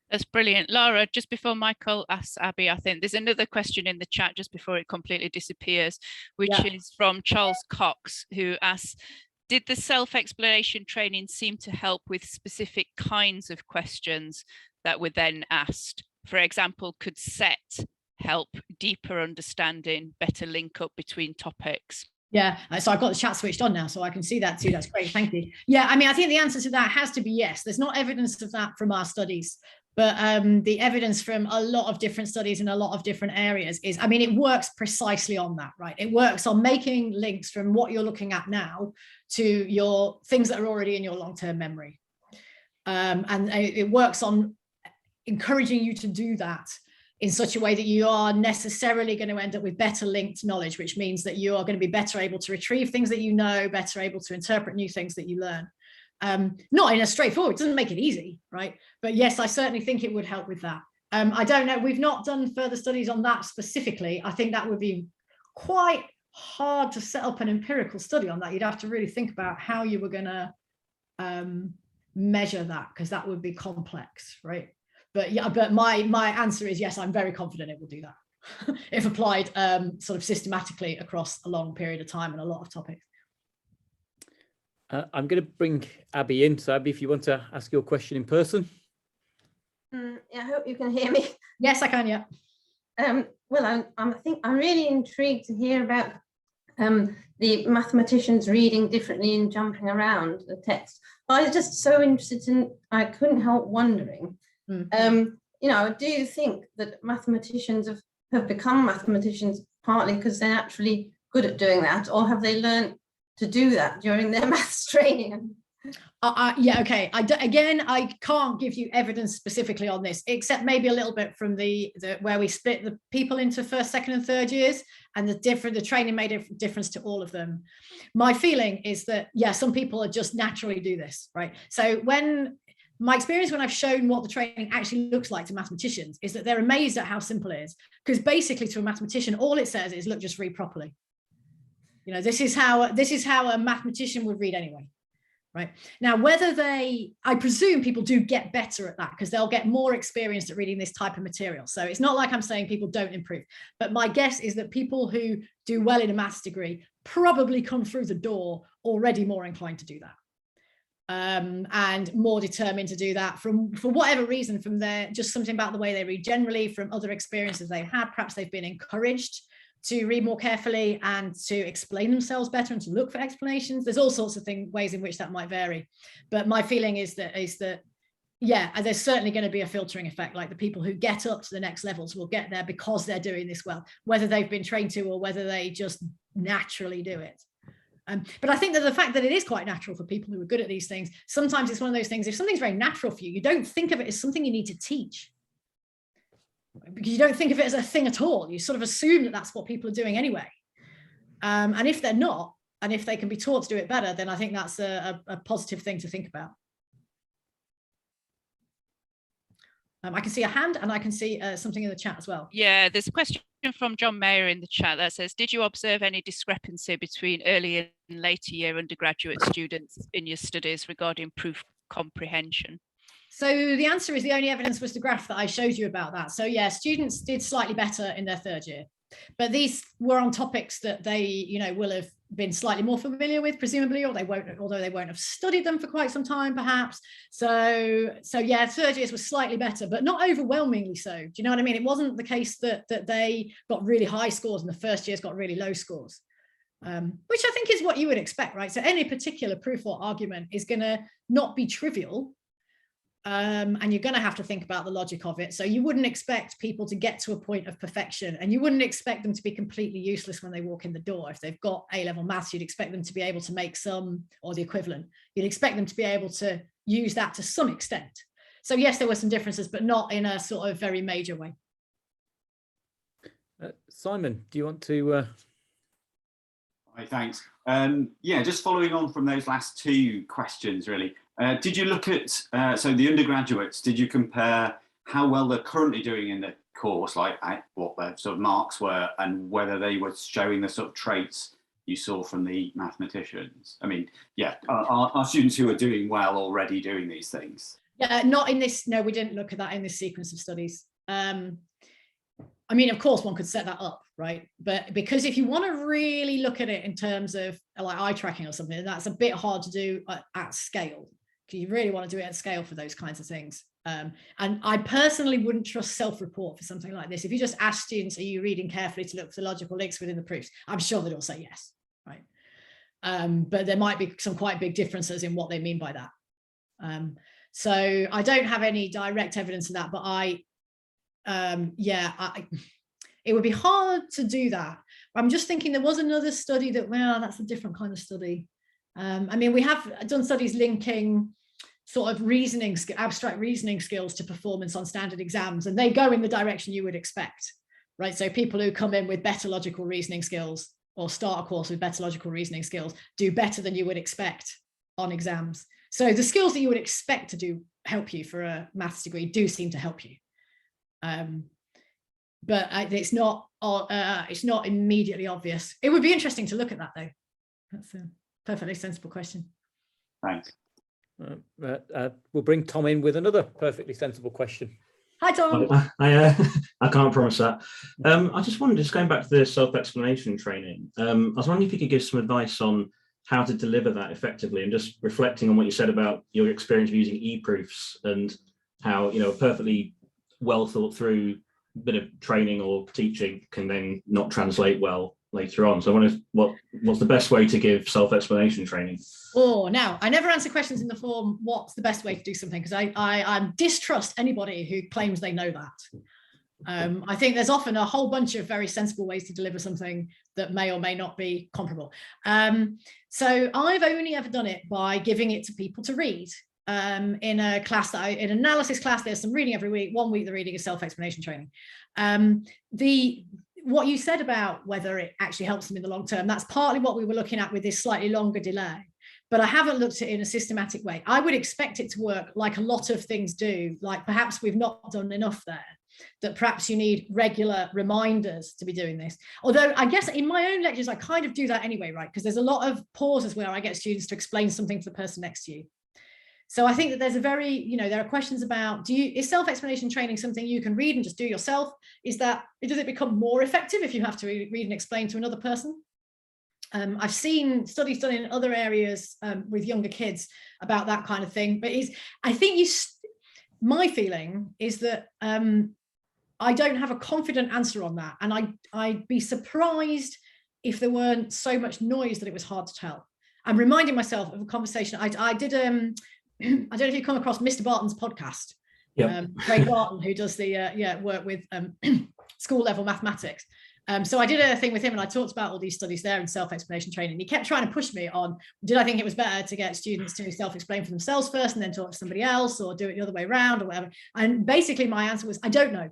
That's brilliant. Lara, just before Michael asks Abby, I think there's another question in the chat just before it completely disappears, which is from Charles Cox, who asks, did the self-explanation training seem to help with specific kinds of questions that were then asked? For example, could SET help deeper understanding, better link up between topics? Yeah, so I've got the chat switched on now, so I can see that too. That's great, thank you. Yeah, I mean, I think the answer to that has to be yes. There's not evidence of that from our studies, but the evidence from a lot of different studies in a lot of different areas is, I mean, it works precisely on that, right? It works on making links from what you're looking at now to your things that are already in your long-term memory. And it works on encouraging you to do that in such a way that you are necessarily going to end up with better linked knowledge, which means that you are going to be better able to retrieve things that you know, better able to interpret new things that you learn. Not in a straightforward, it doesn't make it easy, right? But yes, I certainly think it would help with that. I don't know, we've not done further studies on that specifically. I think that would be quite hard to set up an empirical study on that. You'd have to really think about how you were going to measure that, because that would be complex, right? But yeah, but my answer is yes, I'm very confident it will do that if applied sort of systematically across a long period of time and a lot of topics. I'm going to bring Abby in. So Abby, if you want to ask your question in person. Yeah, I hope you can hear me. Yes, I can, yeah. Well, I think I'm really intrigued to hear about the mathematicians reading differently and jumping around the text. I was just so interested in, I couldn't help wondering, you know, do you think that mathematicians have become mathematicians partly because they're naturally good at doing that, or have they learned to do that during their maths training? Yeah, okay. Again, I can't give you evidence specifically on this, except maybe a little bit from the where we split the people into first, second, and third years, and the training made a difference to all of them. My feeling is that, yeah, some people are just naturally do this, right? So my experience when I've shown what the training actually looks like to mathematicians is that they're amazed at how simple it is, because basically to a mathematician, all it says is, look, just read properly. You know, this is how a mathematician would read anyway. Right now, I presume people do get better at that because they'll get more experienced at reading this type of material. So it's not like I'm saying people don't improve, but my guess is that people who do well in a maths degree probably come through the door already more inclined to do that, and more determined to do that for whatever reason, from just something about the way they read generally, from other experiences they've had. Perhaps they've been encouraged to read more carefully and to explain themselves better and to look for explanations. There's all sorts of ways in which that might vary. But my feeling is that, yeah, there's certainly going to be a filtering effect. Like the people who get up to the next levels will get there because they're doing this well, whether they've been trained to or whether they just naturally do it. But I think that the fact that it is quite natural for people who are good at these things, sometimes it's one of those things, if something's very natural for you, you don't think of it as something you need to teach, because you don't think of it as a thing at all. You sort of assume that that's what people are doing anyway. And if they're not, and if they can be taught to do it better, then I think that's a positive thing to think about. I can see a hand, and I can see something in the chat as well. Yeah, there's a question from John Mayer in the chat that says, did you observe any discrepancy between early and later year undergraduate students in your studies regarding proof comprehension? So the answer is the only evidence was the graph that I showed you about that. So yeah, students did slightly better in their third year, but these were on topics that they, you know, will have been slightly more familiar with, presumably, or they won't, although they won't have studied them for quite some time, perhaps. So yeah, third years was slightly better, but not overwhelmingly so. Do you know what I mean? It wasn't the case that they got really high scores and the first years got really low scores. Which I think is what you would expect, right? So any particular proof or argument is going to not be trivial. And you're going to have to think about the logic of it. So you wouldn't expect people to get to a point of perfection, and you wouldn't expect them to be completely useless when they walk in the door. If they've got A-level maths, you'd expect them to be able to make some, or the equivalent. You'd expect them to be able to use that to some extent. So yes, there were some differences, but not in a sort of very major way. Simon, do you want to? Hi, thanks. Yeah, just following on from those last two questions, really. Did you look at, so the undergraduates, did you compare how well they're currently doing in the course, like what their sort of marks were, and whether they were showing the sort of traits you saw from the mathematicians? I mean, yeah, are students who are doing well already doing these things? Yeah, not in this, no, we didn't look at that in this sequence of studies. I mean, of course, one could set that up, right? But because if you want to really look at it in terms of like eye tracking or something, that's a bit hard to do at scale. Because you really want to do it at scale for those kinds of things. And I personally wouldn't trust self-report for something like this. If you just ask students, are you reading carefully to look for the logical links within the proofs? I'm sure they'd all say yes, right? But there might be some quite big differences in what they mean by that. So I don't have any direct evidence of that, but it would be hard to do that. I'm just thinking there was another study that, well, that's a different kind of study. I mean, we have done studies linking sort of reasoning, abstract reasoning skills to performance on standard exams, and they go in the direction you would expect, right? So people who come in with better logical reasoning skills or start a course with better logical reasoning skills do better than you would expect on exams. So the skills that you would expect to do help you for a maths degree do seem to help you. But it's not immediately obvious. It would be interesting to look at that, though. That's a perfectly sensible question. Thanks. We'll bring Tom in with another perfectly sensible question. Hi, Tom. I can't promise that. I just wondered, just going back to the self-explanation training, I was wondering if you could give some advice on how to deliver that effectively, and just reflecting on what you said about your experience of using e-proofs and how, you know, a perfectly well thought through bit of training or teaching can then not translate well later on. So I wonder what's the best way to give self-explanation training? Oh, now I never answer questions in the form, what's the best way to do something? Because I distrust anybody who claims they know that. I think there's often a whole bunch of very sensible ways to deliver something that may or may not be comparable. So I've only ever done it by giving it to people to read. In a class in an analysis class, there's some reading every week. 1 week the reading is self-explanation training. What you said about whether it actually helps them in the long term, that's partly what we were looking at with this slightly longer delay, but I haven't looked at it in a systematic way. I would expect it to work like a lot of things do, like perhaps we've not done enough there, that perhaps you need regular reminders to be doing this. Although I guess in my own lectures, I kind of do that anyway, right? Because there's a lot of pauses where I get students to explain something to the person next to you. So I think that there's a very, you know, there are questions about, is self-explanation training something you can read and just do yourself? Does it become more effective if you have to read and explain to another person? I've seen studies done in other areas with younger kids about that kind of thing, but my feeling is that I don't have a confident answer on that. And I'd be surprised if there weren't so much noise that it was hard to tell. I'm reminding myself of a conversation I did. I don't know if you come across Mr. Barton's podcast. Yep. Craig Barton, who does the work with school level mathematics. So I did a thing with him and I talked about all these studies there in self-explanation training. He kept trying to push me on, did I think it was better to get students to self-explain for themselves first and then talk to somebody else, or do it the other way around or whatever? And basically my answer was, I don't know.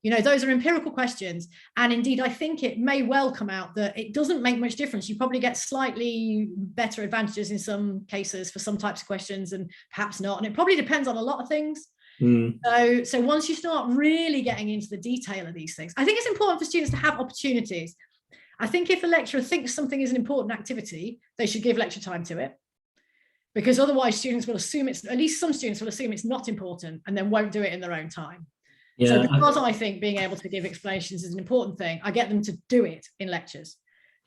You know, those are empirical questions. And indeed, I think it may well come out that it doesn't make much difference. You probably get slightly better advantages in some cases for some types of questions and perhaps not. And it probably depends on a lot of things. So once you start really getting into the detail of these things, I think it's important for students to have opportunities. I think if a lecturer thinks something is an important activity, they should give lecture time to it. Because otherwise students will assume at least some students will assume it's not important and then won't do it in their own time. Yeah, so because I think being able to give explanations is an important thing, I get them to do it in lectures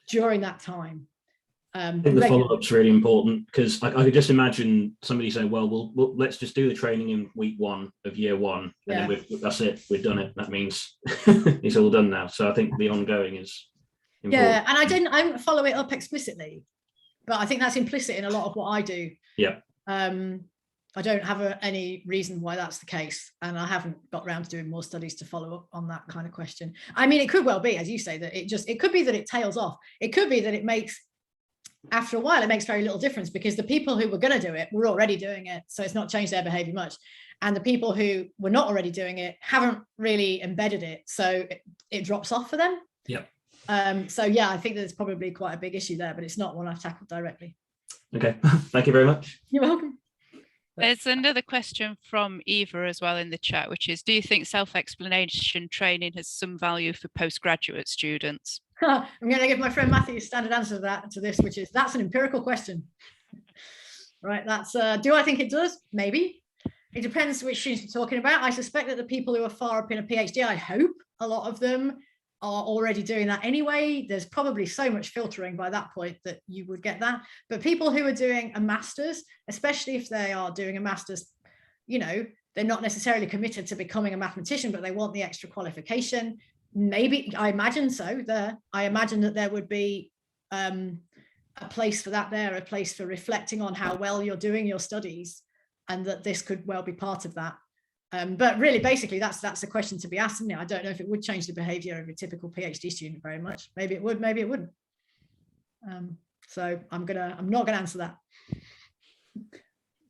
during that time. I think the follow-up's really important, because I could just imagine somebody saying, well, let's just do the training in week 1 of year 1, and then that's it, we've done it. That means it's all done now. So I think the ongoing is important. Yeah, and I didn't follow it up explicitly, but I think that's implicit in a lot of what I do. Yeah. I don't have any reason why that's the case, and I haven't got around to doing more studies to follow up on that kind of question. I mean, it could well be, as you say, that it could be that it tails off. It could be that it makes, after a while, it makes very little difference because the people who were going to do it were already doing it, so it's not changed their behavior much. And the people who were not already doing it haven't really embedded it, so it drops off for them. Yeah. So yeah, I think there's probably quite a big issue there, but it's not one I've tackled directly. Okay, thank you very much. You're welcome. There's another question from Eva as well in the chat, which is, do you think self-explanation training has some value for postgraduate students? I'm going to give my friend Matthew a standard answer to this, which is, that's an empirical question. Right, that's, do I think it does? Maybe. It depends which students you're talking about. I suspect that the people who are far up in a PhD, I hope a lot of them are already doing that anyway. There's probably so much filtering by that point that you would get that. But people who are doing a master's, especially if they are doing a master's, you know, they're not necessarily committed to becoming a mathematician, but they want the extra qualification. Maybe, I imagine so. I imagine that there would be a place for that there, a place for reflecting on how well you're doing your studies, and that this could well be part of that. But really, basically, that's a question to be asked, isn't it? I don't know if it would change the behaviour of a typical PhD student very much. Maybe it would, maybe it wouldn't. So I'm not gonna answer that.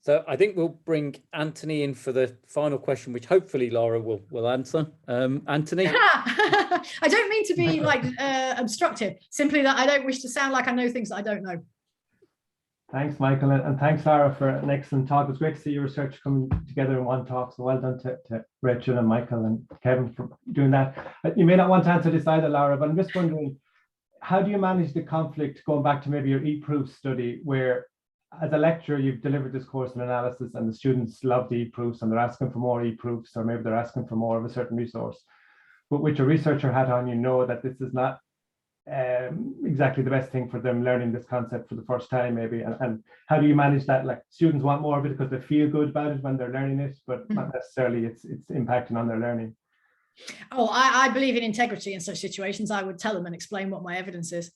So I think we'll bring Anthony in for the final question, which hopefully Lara will answer. Anthony? I don't mean to be like obstructive, simply that I don't wish to sound like I know things that I don't know. Thanks, Michael, and thanks, Lara, for an excellent talk. It was great to see your research coming together in one talk. So well done to Rachel and Michael and Kevin for doing that. You may not want to answer this either, Lara, but I'm just wondering, how do you manage the conflict, going back to maybe your eProof study, where as a lecturer, you've delivered this course in analysis and the students love the eProofs and they're asking for more eProofs, or maybe they're asking for more of a certain resource. But with your researcher hat on, you know that this is not exactly the best thing for them learning this concept for the first time, maybe. And how do you manage that? Like, students want more of it because they feel good about it when they're learning it, but not necessarily it's impacting on their learning. Oh, I believe in integrity in such situations. I would tell them and explain what my evidence is.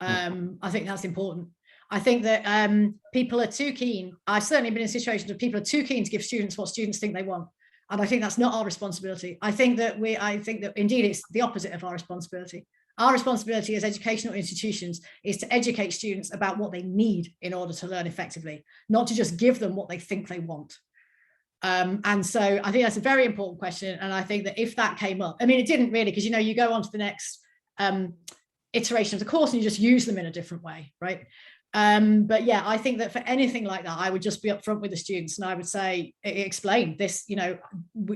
I think that's important. I think that people are too keen. I've certainly been in situations where people are too keen to give students what students think they want. And I think that's not our responsibility. I think that indeed it's the opposite of our responsibility. Our responsibility as educational institutions is to educate students about what they need in order to learn effectively, not to just give them what they think they want. And so I think that's a very important question. And I think that if that came up, I mean, it didn't really, because, you know, you go on to the next iteration of the course and you just use them in a different way, right? But yeah, I think that for anything like that, I would just be upfront with the students and I would say, explain this, you know,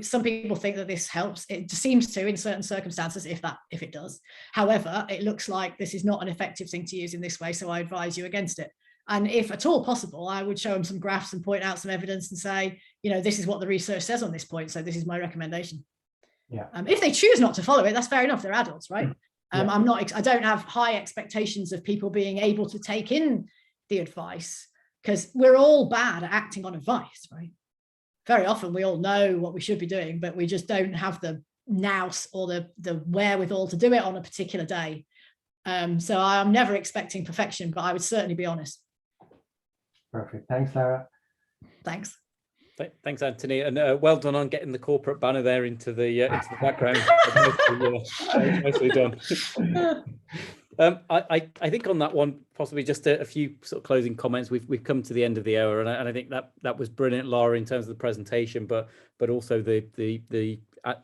some people think that this helps. It seems to in certain circumstances, if it does. However, it looks like this is not an effective thing to use in this way. So I advise you against it. And if at all possible, I would show them some graphs and point out some evidence and say, you know, this is what the research says on this point. So this is my recommendation. Yeah. If they choose not to follow it, that's fair enough. They're adults, right? I don't have high expectations of people being able to take in the advice, because we're all bad at acting on advice, right? Very often we all know what we should be doing, but we just don't have the nous or the wherewithal to do it on a particular day. So I'm never expecting perfection, but I would certainly be honest. Perfect. Thanks, Lara. Thanks. Thanks, Anthony, and well done on getting the corporate banner there into the background. Nicely done. I think on that one, possibly just a few sort of closing comments. We've come to the end of the hour, and I think that was brilliant, Lara, in terms of the presentation, but also the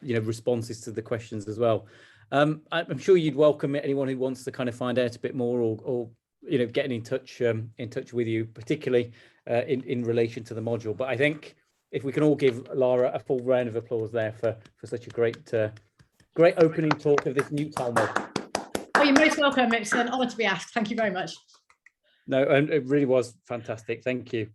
responses to the questions as well. I'm sure you'd welcome anyone who wants to kind of find out a bit more, or you know, getting in touch with you, particularly in relation to the module. But I think if we can all give Lara a full round of applause there for such a great opening talk of this new Talmud. Oh, you're most welcome. It's an honour to be asked. Thank you very much. No, and it really was fantastic. Thank you.